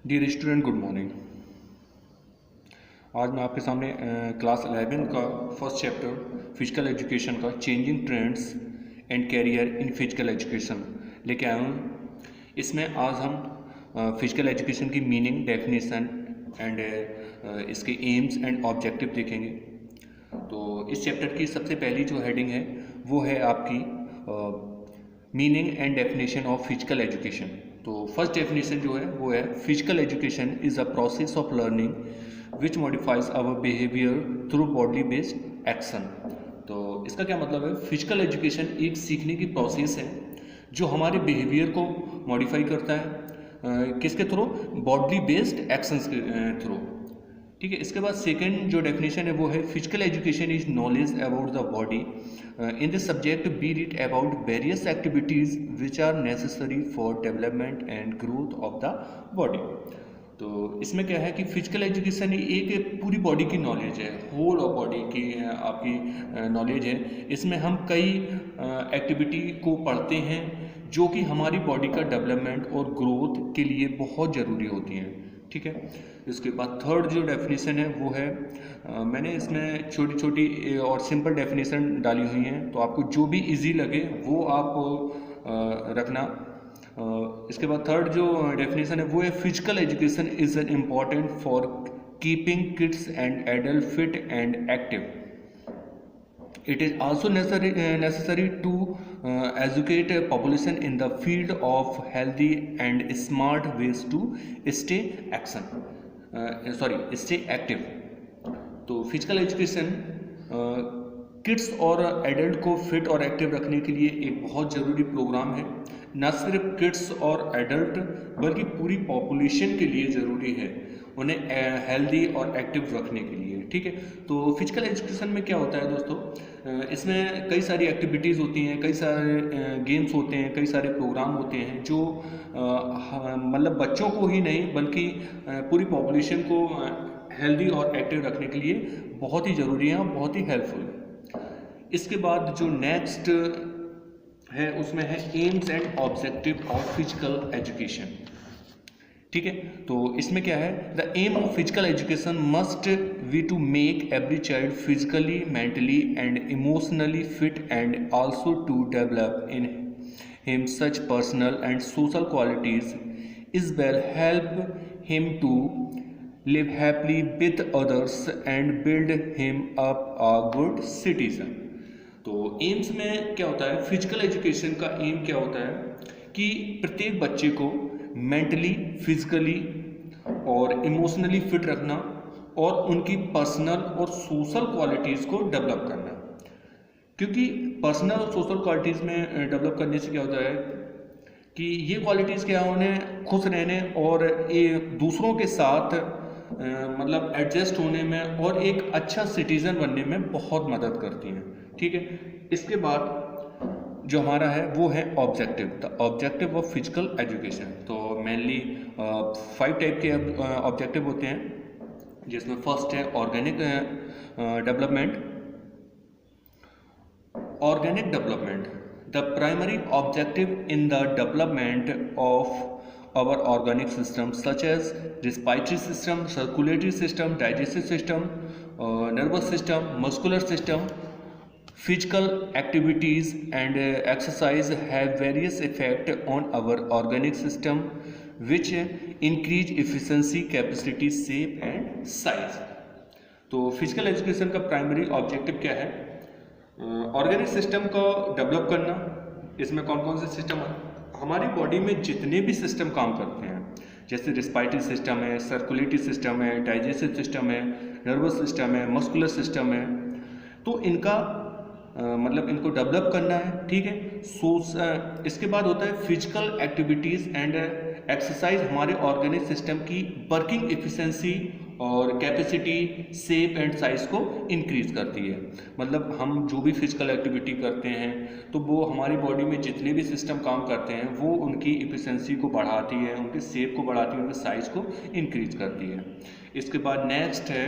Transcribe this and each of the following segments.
Dear student, good morning. आज मैं आपके सामने क्लास 11 का फर्स्ट चैप्टर फिजिकल एजुकेशन का changing trends and career in physical education लेके आया हूँ। इसमें आज हम फिजिकल एजुकेशन की मीनिंग, डेफिनेशन एंड इसके एम्स एंड ऑब्जेक्टिव देखेंगे। तो इस चैप्टर की सबसे पहली जो हेडिंग है वो है आपकी meaning and definition of physical education. तो फर्स्ट डेफिनेशन जो है वो है physical education is a process of learning which modifies our behaviour through body based action. तो इसका क्या मतलब है? फिजिकल एजुकेशन एक सीखने की प्रोसेस है जो हमारे बिहेवियर को मॉडिफाई करता है। किसके थ्रू? बॉडी बेस्ड एक्शंस के थ्रू। ठीक है। इसके बाद सेकंड जो डेफिनेशन है वो है physical education is knowledge about the body in this subject be it about various activities which are necessary for development and growth of the body. तो इसमें क्या है कि फिजिकल एजुकेशन एक पूरी बॉडी की नॉलेज है, होल ऑफ बॉडी की आपकी नॉलेज है। इसमें हम कई एक्टिविटी को पढ़ते हैं जो कि हमारी बॉडी का डेवलपमेंट और ग्रोथ के लिए बहुत ज़रूरी होती हैं। ठीक है। इसके बाद थर्ड जो डेफिनेशन है वो है मैंने इसमें छोटी छोटी और सिंपल डेफिनेशन डाली हुई हैं, तो आपको जो भी इजी लगे वो आप रखना। इसके बाद थर्ड जो डेफिनेशन है वो है physical education is an important for keeping kids and adult fit and active. It is also necessary to educate a population in the field of healthy and smart ways to stay stay active। तो physical education kids और adult को fit और active रखने के लिए एक बहुत ज़रूरी प्रोग्राम है। न सिर्फ किड्स और एडल्ट बल्कि पूरी पॉपुलेशन के लिए ज़रूरी है उन्हें हेल्दी और एक्टिव रखने के लिए। ठीक है। तो फिजिकल एजुकेशन में क्या होता है दोस्तों, इसमें कई सारी एक्टिविटीज़ होती हैं, कई सारे गेम्स होते हैं, कई सारे प्रोग्राम होते हैं जो मतलब बच्चों को ही नहीं बल्कि पूरी पॉपुलेशन को हेल्दी और एक्टिव रखने के लिए बहुत ही ज़रूरी है और बहुत ही हेल्पफुल है। इसके बाद जो नेक्स्ट है उसमें है aims and objective of physical education. ठीक है। तो इसमें क्या है? The aim of physical education must be to make every child physically, mentally and emotionally fit and also to develop in him such personal and social qualities is well help him to live happily with others and build him up a good citizen. तो aims में क्या होता है? Physical education का M क्या होता है कि प्रत्येक बच्चे को मेंटली, फिजिकली और इमोशनली फिट रखना और उनकी पर्सनल और सोशल क्वालिटीज़ को डेवलप करना। क्योंकि पर्सनल और सोशल क्वालिटीज़ में डेवलप करने से क्या होता है कि ये क्वालिटीज़ क्या है, उन्हें खुश रहने और दूसरों के साथ मतलब एडजस्ट होने में और एक अच्छा सिटीज़न बनने में बहुत मदद करती हैं। ठीक है। इसके बाद जो हमारा है वो है objective, the objective of physical education. तो मेनली 5 टाइप के ऑब्जेक्टिव होते हैं, जिसमें फर्स्ट है organic development. Organic development, the primary objective in the development of our organic systems such as respiratory system, circulatory system, digestive system, nervous system, muscular system. Physical activities and exercise have various effect on our organic system which increase efficiency, capacity, shape and size। तो physical education का primary objective क्या है? Organic system को develop करना। इसमें कौन कौन से सिस्टम है? हमारी बॉडी में जितने भी सिस्टम काम करते हैं, जैसे रिस्पायरेटरी सिस्टम है, सर्कुलेटरी सिस्टम है, डाइजेस्टिव सिस्टम है, नर्वस सिस्टम है, मस्कुलर सिस्टम है, तो इनका मतलब इनको डेवलप करना है। ठीक है। इसके बाद होता है फिजिकल एक्टिविटीज़ एंड एक्सरसाइज हमारे ऑर्गेनिक सिस्टम की वर्किंग एफिशिएंसी और कैपेसिटी, शेप एंड साइज को इंक्रीज करती है। मतलब हम जो भी फिजिकल एक्टिविटी करते हैं तो वो हमारी बॉडी में जितने भी सिस्टम काम करते हैं वो उनकी एफिशिएंसी को बढ़ाती है, उनके शेप को बढ़ाती है, उनके साइज को इंक्रीज करती है। इसके बाद नेक्स्ट है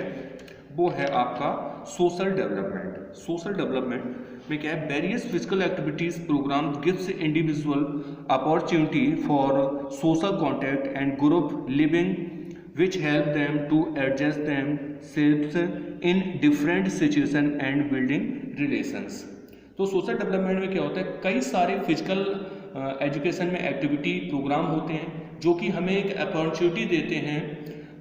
वो है आपका सोशल डेवलपमेंट। सोशल डेवलपमेंट में क्या है, various physical activities programme gives individual opportunity for social contact and group living which help them to adjust themselves in different situation and building relations। तो सोशल डेवलपमेंट में क्या होता है, कई सारे फिजिकल एजुकेशन में एक्टिविटी प्रोग्राम होते हैं जो कि हमें एक अपॉर्चुनिटी देते हैं,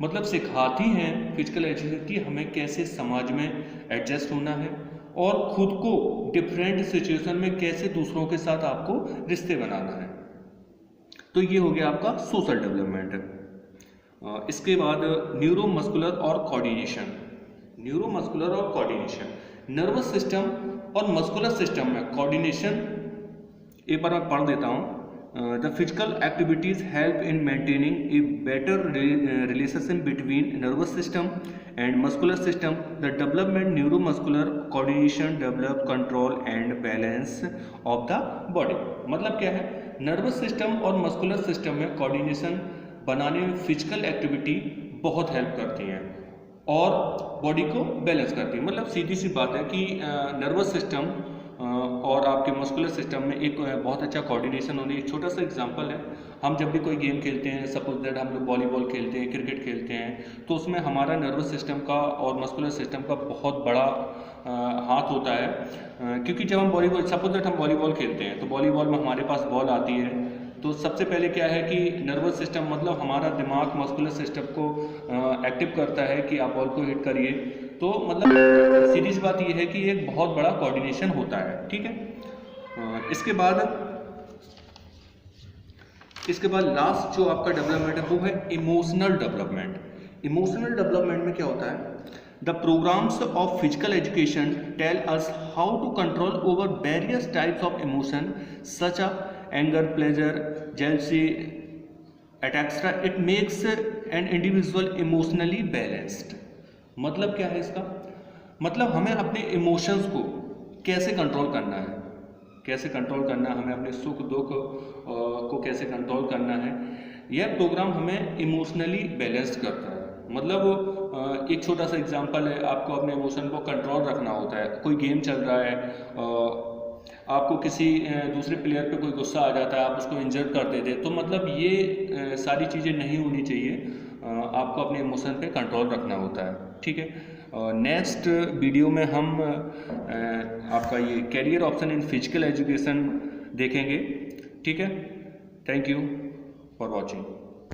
मतलब सिखाती हैं फिजिकल एजुकेशन की हमें कैसे समाज में एडजस्ट होना है और खुद को डिफरेंट सिचुएशन में कैसे दूसरों के साथ आपको रिश्ते बनाना है। तो ये हो गया आपका सोशल डेवलपमेंट। इसके बाद न्यूरोमस्कुलर और कोऑर्डिनेशन। न्यूरोमस्कुलर और कोऑर्डिनेशन, नर्वस सिस्टम और मस्कुलर सिस्टम में कोऑर्डिनेशन, एक बार मैं पढ़ देता हूँ। The physical activities help in maintaining a better relationship between nervous system and muscular system. The development neuromuscular coordination develop control and balance of the body. मतलब क्या है, नर्वस सिस्टम और मस्कुलर सिस्टम में कोऑर्डिनेशन बनाने में physical activity बहुत help करती हैं और बॉडी को बैलेंस करती है। मतलब सीधी सी बात है कि नर्वस सिस्टम और आपके मस्कुलर सिस्टम में एक बहुत अच्छा कोऑर्डिनेशन होनी है। एक छोटा सा एग्जांपल है, हम जब भी कोई गेम खेलते हैं, सपोज दैट हम लोग वॉलीबॉल खेलते हैं, क्रिकेट खेलते हैं, तो उसमें हमारा नर्वस सिस्टम का और मस्कुलर सिस्टम का बहुत बड़ा हाथ होता है। क्योंकि जब हम वॉलीबॉल, सपोज दैट हम वॉलीबॉल खेलते हैं, तो वॉलीबॉल में हमारे पास बॉल आती है, तो सबसे पहले क्या है कि नर्वस सिस्टम मतलब हमारा दिमाग मस्कुलर सिस्टम को एक्टिव करता है कि आप बॉल को हिट करिए। तो मतलब सीधी सी बात ये है कि एक बहुत बड़ा कोऑर्डिनेशन होता है, ठीक है। इसके बाद लास्ट जो आपका डेवलपमेंट है वो है इमोशनल डेवलपमेंट। इमोशनल डेवलपमेंट में क्या होता है, the programmes of physical education tell us how to control over various types of emotion such a anger, pleasure, jealousy, etc. It makes an individual emotionally balanced। मतलब क्या है इसका, मतलब हमें अपने इमोशंस को कैसे कंट्रोल करना है, कैसे कंट्रोल करना है, हमें अपने सुख दुख को कैसे कंट्रोल करना है, यह प्रोग्राम हमें इमोशनली बैलेंस्ड करता है। मतलब एक छोटा सा एग्जांपल है, आपको अपने इमोशन को कंट्रोल रखना होता है। कोई गेम चल रहा है, आपको किसी दूसरे प्लेयर पे कोई गुस्सा आ जाता है, आप उसको इंजर्ड कर देते, तो मतलब ये सारी चीज़ें नहीं होनी चाहिए। आपको अपने इमोशन पे कंट्रोल रखना होता है, ठीक है। नेक्स्ट वीडियो में हम आपका ये career option in physical education देखेंगे, ठीक है। Thank you for watching.